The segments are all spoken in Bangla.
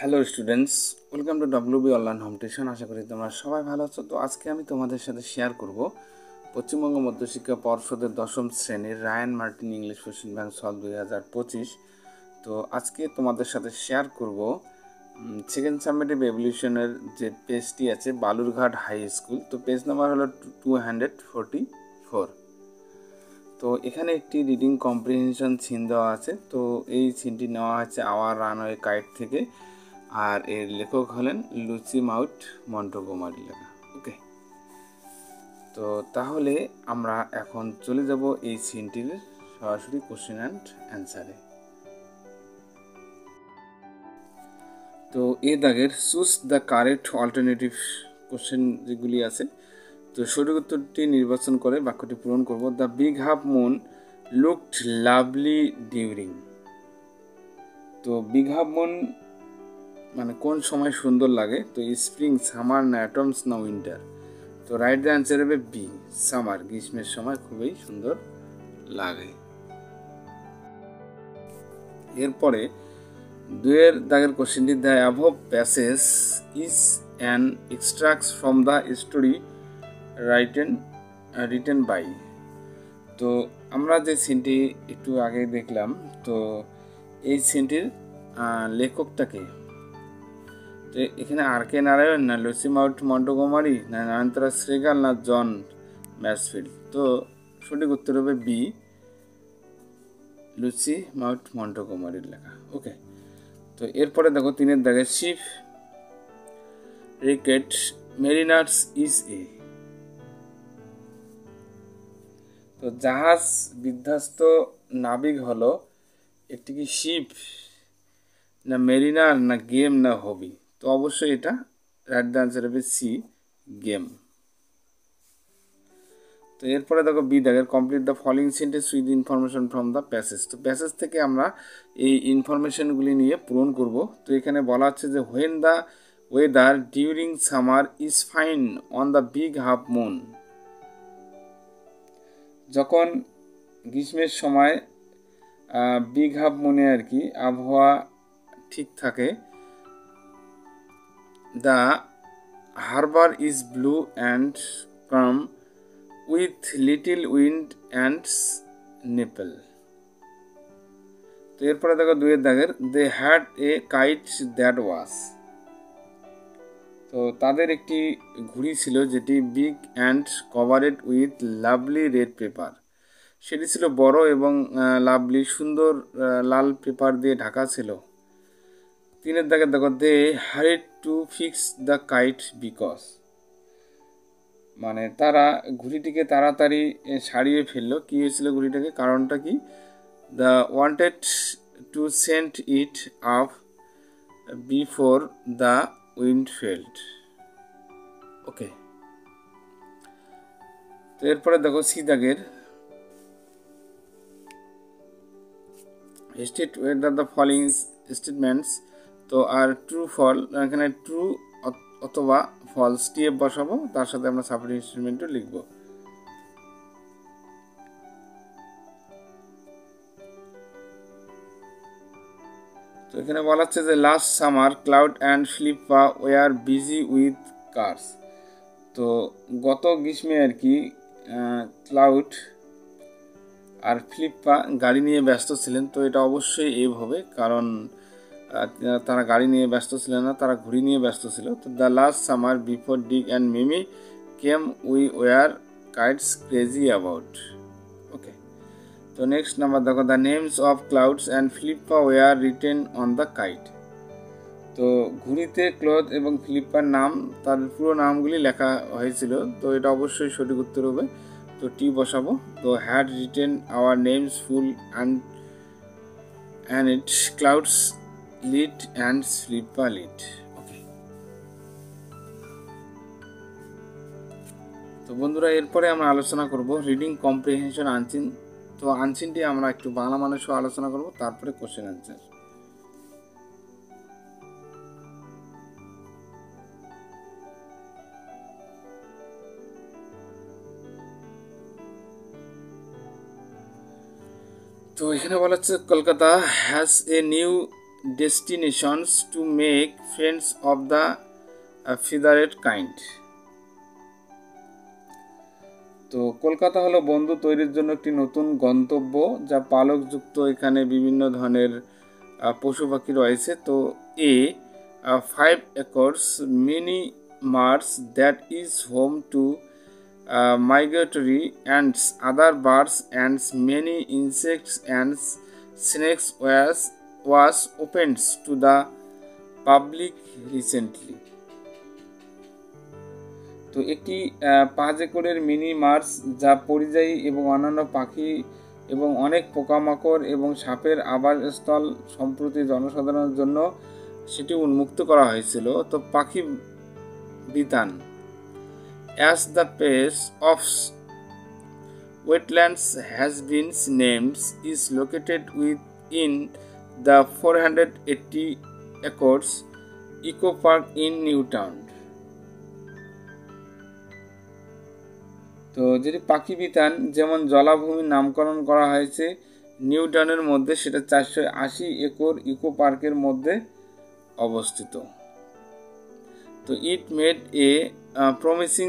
Hello students, welcome to WB online home tuition. আশা করি তোমরা সবাই ভালো আছো। তো আজকে আমি তোমাদের সাথে শেয়ার করব পশ্চিমবঙ্গ মধ্যশিক্ষা পর্ষদের 10ম শ্রেণীর Ryan Martin English question bank solve 2025। তো আজকে তোমাদের সাথে শেয়ার করব সেকেন্ড সামেটিভ এভলিউশনের যে পেজটি আছে বালুরঘাট হাই স্কুল। তো পেজ নাম্বার হলো 244। তো এখানে একটি রিডিং কম্প্রিহেনশন সিন দেওয়া আছে। তো এই সিনটি নেওয়া হয়েছে আওয়ার রানওয়ে কাইট থেকে, আর এর লেখক হলেন লুসি মাউট মন্টোগোমারি লেখা। ওকে, তো তাহলে আমরা এখন চলে যাব এই সিনটির সরাসরি কোশ্চেন অ্যান্ড অ্যান্সারে। তো এ দাগের choose the correct alternative question যেগুলি আছে, তো সঠিক উত্তরটি নির্বাচন করে বাক্যটি পূরণ করব। The big half moon looked lovely during. তো বিগ হাফ মুন মানে কোন সময় সুন্দর লাগে? তো স্প্রিং, সামার, না অ্যাটমস, না উইন্টার। তো রাইট দ্য অ্যান্সার হবে বি, সামার। গ্রীষ্মের সময় খুবই সুন্দর লাগে। এরপরে দুয়ের দাগের কোশ্চেনটি, the above passage is an extract from the story written by. তো আমরা যে সিনটি একটু আগে দেখলাম, তো এই সিনটির লেখকটাকে, তো এখানে আর কে নারায়ণ, না লুসি মাউট মন্টোগোমারি, না নয়নতারা শ্রীগাল, না জন ম্যাসফিল্ড। তো সঠিক উত্তর হবে বি, লুসি মাউট মন্টোগোমারির লেখা। ওকে, তো এরপরে দেখো তিনের দাগে, shipwrecked mariners is a. তো জাহাজ বিধ্বস্ত নাবিক হলো একটি কি শিপ, না মেরিনার, না গেম, না হবি? তো অবশ্যই এটা রাইট দ্য আনসার হবে সি, গেম। তো এরপরে দেখো বি দাগের, complete the following sentence with information from the passage. তো প্যাসেজ থেকে আমরা এই ইনফরমেশনগুলি নিয়ে পূরণ করব। তো এখানে বলা হচ্ছে যে when the weather during summer is fine on the big half moon. যখন গ্রীষ্মের সময় বিগ হাফ মুনে আর কি আবহাওয়া ঠিক থাকে, the harbour is blue and calm with little wind and ripple. তো এরপরে দেখো দুয়ের দাগের, they had a kite that was. তো তাদের একটি ঘুড়ি ছিল যেটি big and covered with lovely red paper. সেটি ছিল বড় এবং লাভলি সুন্দর লাল পেপার দিয়ে ঢাকা ছিল। তিনের দাগের দেখো, they hurried to fix the kite because. মানে তারা ঘুড়িটিকে তাড়াতাড়ি সারিয়ে ফেললো। কি হয়েছিল ঘুড়িটাকে? কারণটা কি? They wanted to send it up before the wind felled. Okay, তো এরপরে দেখো সি দাগের, state whether the following statements তো আর ট্রু ফল। এখানে ট্রু অথবা ফলস টিএফ বসাবো, তার সাথে আমরা সাপোর্টিং স্টেটমেন্টও লিখবো। তো এখানে বলা হচ্ছে যে last summer Claude and Philippa were busy with cars. তো গত গ্রীষ্মে আর কি ক্লাউড আর ফিলিপ্পা গাড়ি নিয়ে ব্যস্ত ছিলেন। তো এটা অবশ্যই এ হবে, কারণ তারা গাড়ি নিয়ে ব্যস্ত ছিলেন না, তারা ঘুড়ি নিয়ে ব্যস্ত ছিল। তো the last summer before Dick and Mimi came we were kites crazy about. Okay, তো নেক্সট নাম্বার দেখো, the names of Clouds and Philippa were written on the kite. তো ঘুড়িতে ক্লথ এবং ফিলিপ্পার নাম, তার পুরো নামগুলি লেখা হয়েছিল। তো এটা অবশ্যই সঠিক উত্তর হবে, তো টি বসাবো। তো had written our names full and it Clouds lit and Philippa lit. Okay, তো বন্ধুরা এরপরে আমরা আলোচনা করব রিডিং কম্প্রিহেনশন আনচিন। তো আনচিনটি আমরা একটু বাংলা মানুষও আলোচনা করব, তারপরে কোশ্চেন অ্যান্সার। তো এখানে বলা হচ্ছে Kolkata has a new destinations to make friends of the feathered kind. তো কলকাতা হলো বন্ধু তৈরির জন্য একটি নতুন গন্তব্য যা পালকযুক্ত। এখানে বিভিন্ন ধরনের পশু পাখি রয়েছে। তো a 5 acres mini Mars that is home to migratory ants, other birds and many insects and snakes was opened to the public recently. তো একটি 5 একরের মিনি মার্স যা পরিযায়ী এবং অন্যান্য পাখি এবং অনেক পোকামাকড় এবং সাপের আবাসস্থল সম্প্রতি জনসাধারণের জন্য সেটি উন্মুক্ত করা হয়েছিল। তো পাখি বিতান as the pace of wetlands has been named is located within the 480 acres eco park in Newtown. তো যেটি পাখি বিতান যেমন জলাভূমির নামকরণ করা হয়েছে নিউটাউনের মধ্যে, সেটা 480 একর ইকো পার্কের মধ্যে অবস্থিত। তো it made a promising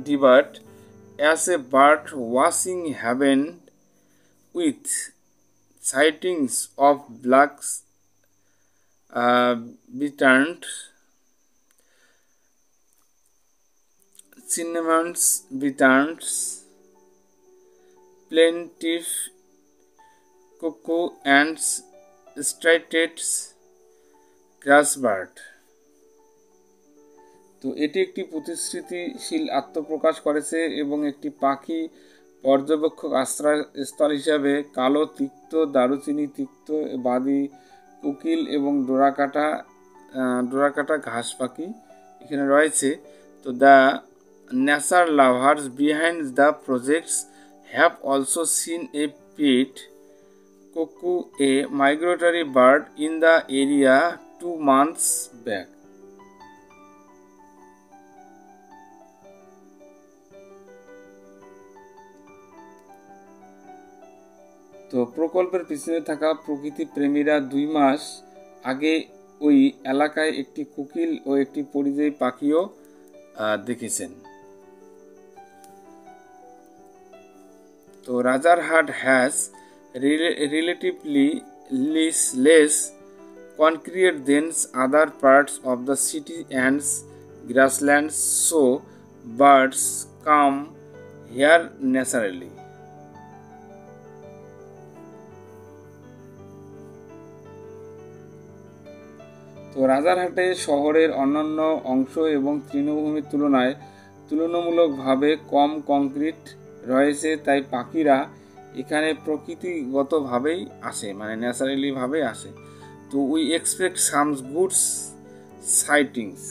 debut as a bird watching haven with sightings of blacks bitterns cinnamons bitterns, plaintive cuckoo and striped grassbird. তো এটি একটি প্রতিশ্রুতিশীল আত্মপ্রকাশ করেছে এবং একটি পাখি পর্যবেক্ষক আশ্রয়স্থল হিসাবে কালো তিক্ত, দারুচিনি তিক্ত, বাদি কোকিল এবং ডোরাকাটা ঘাস পাখি এখানে রয়েছে। তো the nature lovers behind the projects have also seen a pet cuckoo, a migratory bird, in the area 2 months back. তো প্রকল্পের পিছনে থাকা প্রকৃতি প্রেমীরা 2 মাস আগে ওই এলাকায় একটি কোকিল ও একটি পরিযায়ী পাখিও দেখেছেন। তো Rajarhat has relatively less concrete than other parts of the city and grasslands, so birds come here naturally. তো রাজারহাটে শহরের অন্যান্য অংশ এবং তৃণভূমির তুলনায় তুলনামূলকভাবে কম কংক্রিট রয়েছে, তাই পাখিরা এখানে প্রকৃতিগতভাবেই আসে, মানে ন্যাচারালি ভাবে আসে। তো we expect some good sightings.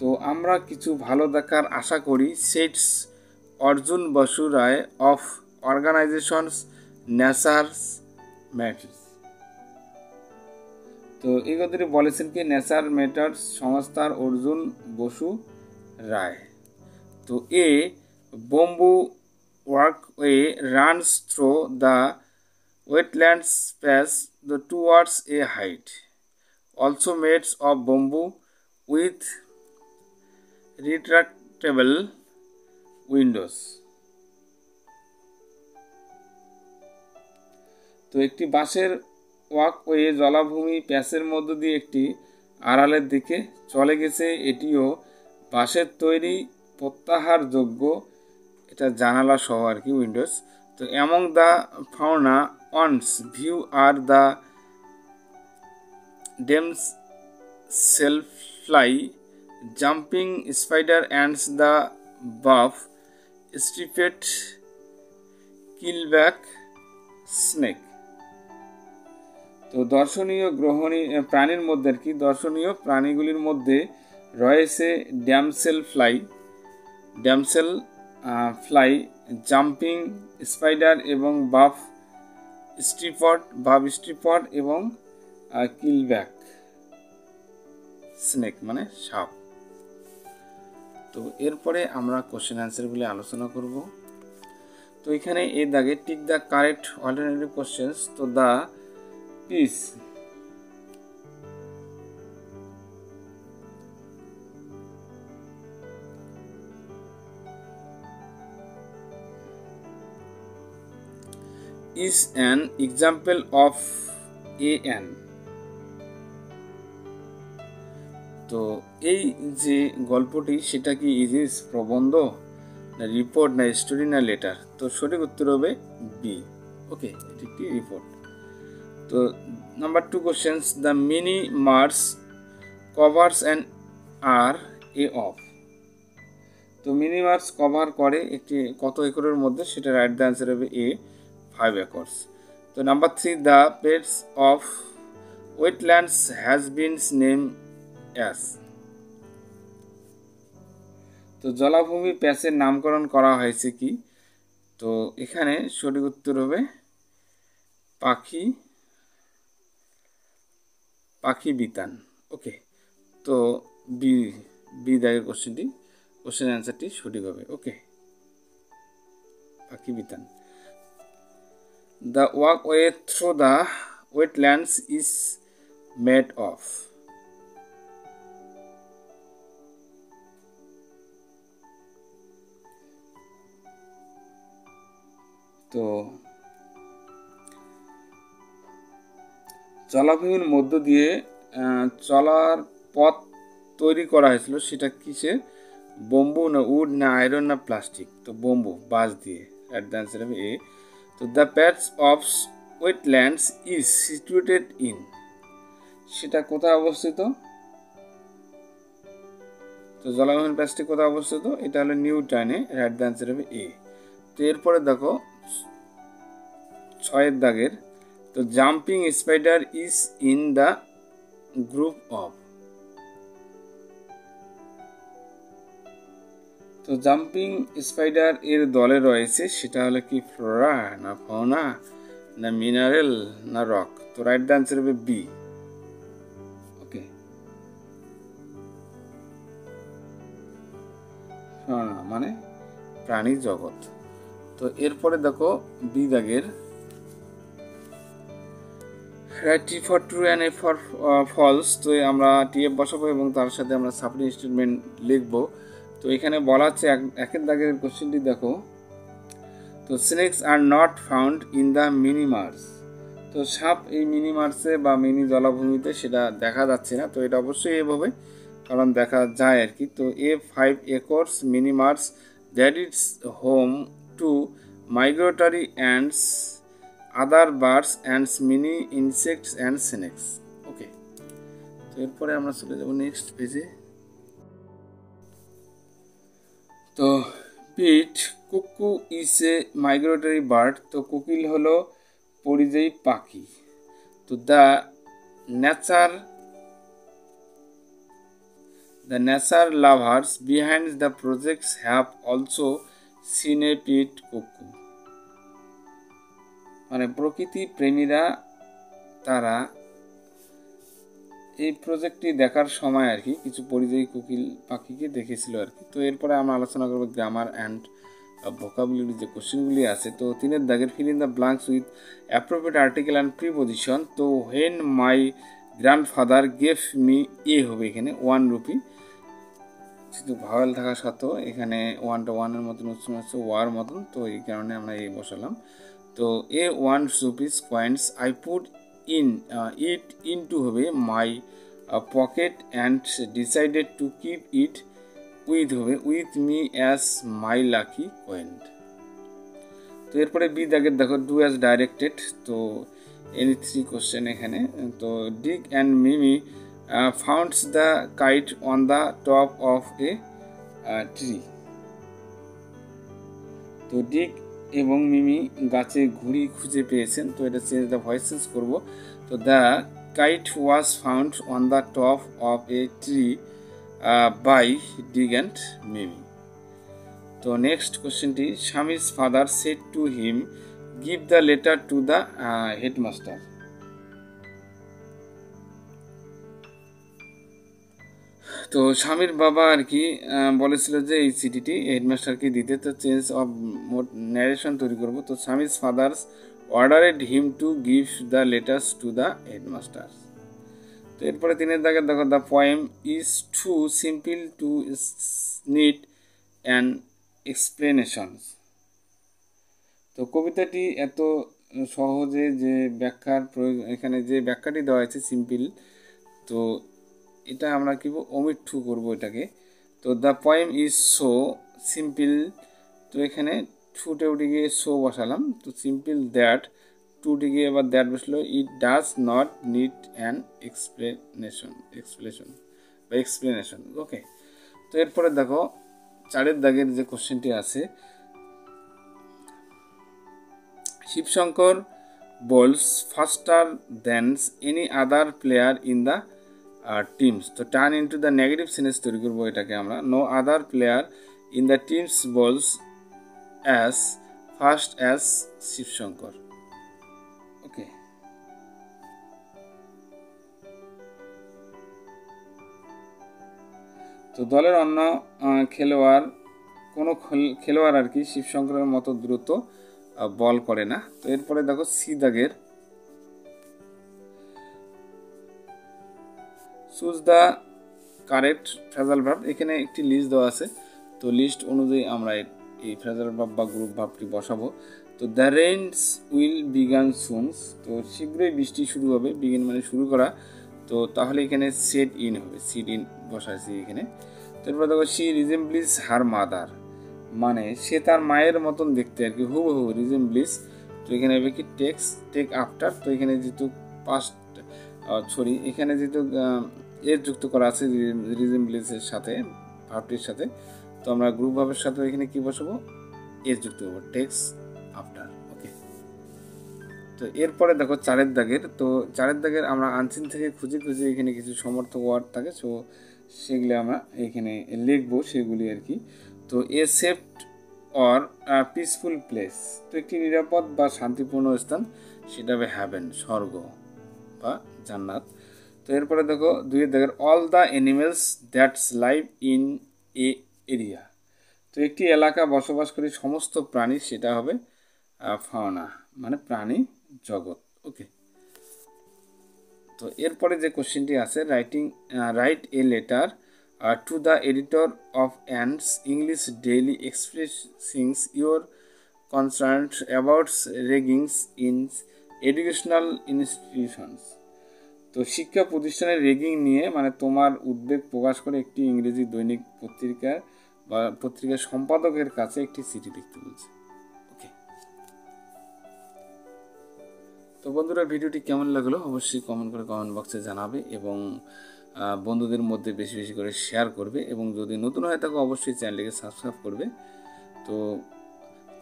তো আমরা কিছু ভালো দেখার আশা করি, সেটস Arjun Basu Roy of organisations Nature's Matters. তো এই কথাটি বলেছেন কি নেচার ম্যাটার্স সংস্থার অর্জুন বসু রায়। তো এ bamboo walkway runs through the wetland space towards a height, also made of bamboo with retractable windows. তো একটি বাঁশের ওয়াকওয়ে জলাভূমি প্যাসের মধ্য দিয়ে একটি আড়ালের দিকে চলে গেছে। এটিও বাঁশের তৈরি, প্রত্যাহারযোগ্য, এটা জানালা সহ আর কি, উইন্ডোজ। তো among the fauna ones view are the damselfly, jumping spider and the buff striped keelback snake. তো দর্শনীয় প্রাণীর মধ্যে আর কি, দর্শনীয় প্রাণীগুলির মধ্যে রয়েছে ড্যামসেল ফ্লাই, জাম্পিং স্পাইডার এবং বাফ স্ট্রিপড এবং কিলব্যাক স্নেক মানে সাপ। তো এরপরে আমরা কোশ্চেন অ্যান্সারগুলি আলোচনা করব। তো এখানে এই দাগে tick the correct alternative questions. তো the piece. is an example of an। তো এই যে গল্পটি সেটা কি ইজ প্রবন্ধ না রিপোর্ট না স্টোরি না লেটার? তো সঠিক উত্তর হবে বি। ওকে, এটি একটি রিপোর্ট। তো number 2 questions, the mini marsh covers an area of. তো মিনি মার্স কভার করে একটি কত একরের মধ্যে, সেটা রাইট দ্য অ্যান্সার হবে এ 5 একর্স। তো number 3, the patch of wetlands has been name as. তো জলাভূমি প্যাচের নামকরণ করা হয়েছে কি? তো এখানে সঠিক উত্তর হবে পাখি বিতান। ওকে, তো বি দাগের কোশ্চেন অ্যান্সারটি সঠিক হবে। Okay, Pakhi Bitan. The walkway through the wetlands is made of. তো জলাভূমির মধ্য দিয়ে চলার পথ তৈরি করা হয়েছিল, সেটা কিসের? বম্বু না উড না আয়রন না প্লাস্টিক? তো বম্বু, বাঁশ দিয়ে। রাইট দ্য অ্যান্সার হবে এ। তো the pants of wetlands is situated in, সেটা কোথায় অবস্থিত? তো জলাভূমির প্যাচটি কোথায় অবস্থিত? এটা হলো নিউটাউনে। রাইট দ্য অ্যান্সার হবে এ। তো এরপরে দেখো 6 দাগের, তো jumping spider is in the group of. তো জাম্পিং স্পাইডার এর দলে রয়েছে, সেটা হলো কি ফ্লোরা না ফৌনা না মিনারেল না রক? তো রাইট দ্য অ্যান্সার হবে বি। ওকে, ফৌনা মানে প্রাণী জগৎ। তো এরপরে দেখো বি দাগের, write T for true and A for false. তো আমরা টিএফ বসাবো এবং তার সাথে আমরা সাপোর্টিং স্টেটমেন্ট লিখবো। তো এখানে বলা হচ্ছে একের দাগের কোশ্চেনটি দেখো, তো snakes are not found in the mini marsh. তো সাপ এই মিনি মার্সে বা মিনি জলাভূমিতে সেটা দেখা যাচ্ছে না। তো এটা অবশ্যই এভাবে, কারণ দেখা যায় আর কি। তো a 5 acres mini marsh that it's home to migratory ands other birds ands mini insects and snakes. Okay, তো এরপরে আমরা চলে যাব নেক্সট পেজে। তো পিট কুকু ইজ এ মাইগ্রেটরি বার্ড। তো কোকিল হলো পরিযায়ী পাখি। তো the nature lovers behind the projects have also seen a pied cuckoo. মানে প্রকৃতি প্রেমীরা তারা এই প্রজেক্টটি দেখার সময় আর কি কিছু পরিযায়ী কোকিল পাখিকে দেখেছিল আর কি। তো এরপরে আমরা আলোচনা করবো গ্রামার অ্যান্ড ভোকাবুলারি যে কোশ্চেনগুলি আছে। তো 3 দাগের fill in the blanks with appropriate article and preposition. তো when my grandfather gave me, a হবে এখানে 1 রুপি, যেহেতু ভাওয়েল থাকা সত্ত্বেও এখানে 1টা 1-এর মতন উচ্চারণ হচ্ছে ওয়ার মতন, তো এই কারণে আমরা এই বসালাম। তো a 1 rupees coins I put in it into হবে my pocket and decided to keep it with হবে with me as my lucky coin. তো এরপরে বি দাগের দেখো ডু অ্যাজ ডাইরেক্টেড। তো এনি 3 কোশ্চেন এখানে। তো Dick and Mimi founds the kite on the top of a tree. তো ডিক এবং মিমি গাছে ঘুড়ি খুঁজে পেয়েছেন। তো এটা চেঞ্জ দ্য ভয়েস চেঞ্জ করবো। তো the kite was found on the top of a tree by Dick and Mimi. তো নেক্সট কোশ্চেনটি, Swami's father said to him give the letter to the headmaster. তো স্বামীর বাবা আর কি বলেছিল যে এই চিঠিটি হেডমাস্টারকে দিতে। তো চেঞ্জ অফ ন্যারেশন তৈরি করব। তো Swami's father's ordered him to give the letters to the headmaster. তো এরপরে 3 দাগে দেখো the poem is too simple to need an explanation. তো কবিতাটি এত সহজে যে ব্যাখ্যার প্রয়োজন, এখানে যে ব্যাখ্যাটি দেওয়া আছে সিম্পল, তো এটা আমরা কি ওমিট টু করব এটাকে। তো the poem is so simple, তো এখানে টুটে উঠে গিয়ে সো বসালাম, তো সিম্পল দ্যাট টুটে গিয়ে এবার দ্যাট বসলো, it does not need an explanation. Okay, তো এরপরে দেখো 4 দাগের যে কোশ্চেনটি আছে, Shivshankar bowls faster than any other player in the teams. তো turn into the negative sentence তৈরি করবো এটাকে আমরা, no other player in the teams bowls as fast as Shivshankar. Okay, তো দলের অন্য কোনো খেলোয়াড় আর কি শিবশঙ্করের মতো দ্রুত বল করে না। তো এরপরে দেখো সি দাগের, choose the correct phrasal verb. এখানে একটি লিস্ট দেওয়া আছে, তো লিস্ট অনুযায়ী আমরা এই ফ্রেজাল ভার্ব বা গ্রুপ ভার্বটি বসাবো। তো দ্য রেইনস উইল বিগান সুনস, তো শীঘ্রই বৃষ্টি শুরু হবে, বিগিন মানে শুরু করা, তো তাহলে এখানে সেট ইন হবে, সিট ইন বসাইছি এখানে। তারপরে দেখো শি রিজেম্বলিস হার মাদার, মানে সে তার মায়ের মতন দেখতে আর কি, হুবহু রিজেম্বলিস। তো এখানে হবে কি টেক আফটার, তো এখানে যেহেতু পাস্ট এখানে যেহেতু এর যুক্ত করা আছে রিজেম্বলিসের সাথে, ভার্বটির সাথে, তো আমরা গ্রুপ ভার্বের সাথে এখানে কি বসাবো, এর যুক্ত করবো, টেক্স আফটার। ওকে, তো এরপরে দেখো 4 দাগের, তো 4 দাগের আমরা আনসিন থেকে খুঁজে এখানে কিছু সমর্থক ওয়ার্ড থাকে, সো সেগুলি আমরা এখানে লিখবো সেগুলি আর কি। তো এ সেফট অর পিসফুল প্লেস, তো একটি নিরাপদ বা শান্তিপূর্ণ স্থান, সেটা হবে হ্যাভেন, স্বর্গ বা জান্নাত। তো এরপরে দেখো 2 দাগের, all the animals that's live in a area, তো একটি এলাকা বসবাস করে সমস্ত প্রাণী, সেটা হবে ফাউনা, মানে প্রাণী জগৎ। ওকে, তো এরপরে যে কোশ্চেনটি আছে, write a letter to the editor of AND's English Daily expressing your concerns about raggings in educational institutions. তো শিক্ষা প্রতিষ্ঠানের রেগিং নিয়ে মানে তোমার উদ্বেগ প্রকাশ করে একটি ইংরেজি দৈনিক পত্রিকার সম্পাদকের কাছে একটি চিঠি লিখতে বলছে। ওকে, তো বন্ধুরা ভিডিওটি কেমন লাগলো অবশ্যই কমেন্ট বক্সে জানাবে, এবং বন্ধুদের মধ্যে বেশি করে শেয়ার করবে, এবং যদি নতুন হয়ে থাকো অবশ্যই চ্যানেলটিকে সাবস্ক্রাইব করবে। তো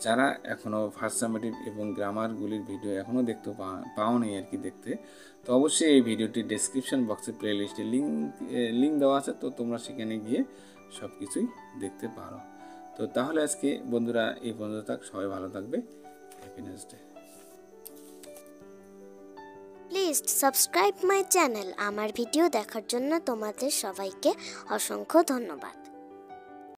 যারা এখনও ফার্স্ট সামেটিভ এবং গ্রামারগুলির ভিডিও এখনও দেখতে পাওনি আর কি দেখতে, তো অবশ্যই এই ভিডিওটি ডেসক্রিপশন বক্সে প্লেলিস্টে লিঙ্ক দেওয়া আছে, তো তোমরা সেখানে গিয়ে সব কিছুই দেখতে পারো। তো তাহলে আজকে বন্ধুরা এই পর্যন্ত থাক, সবাই ভালো থাকবে, happiness day. Please subscribe my channel. আমার ভিডিও দেখার জন্য তোমাদের সবাইকে অসংখ্য ধন্যবাদ।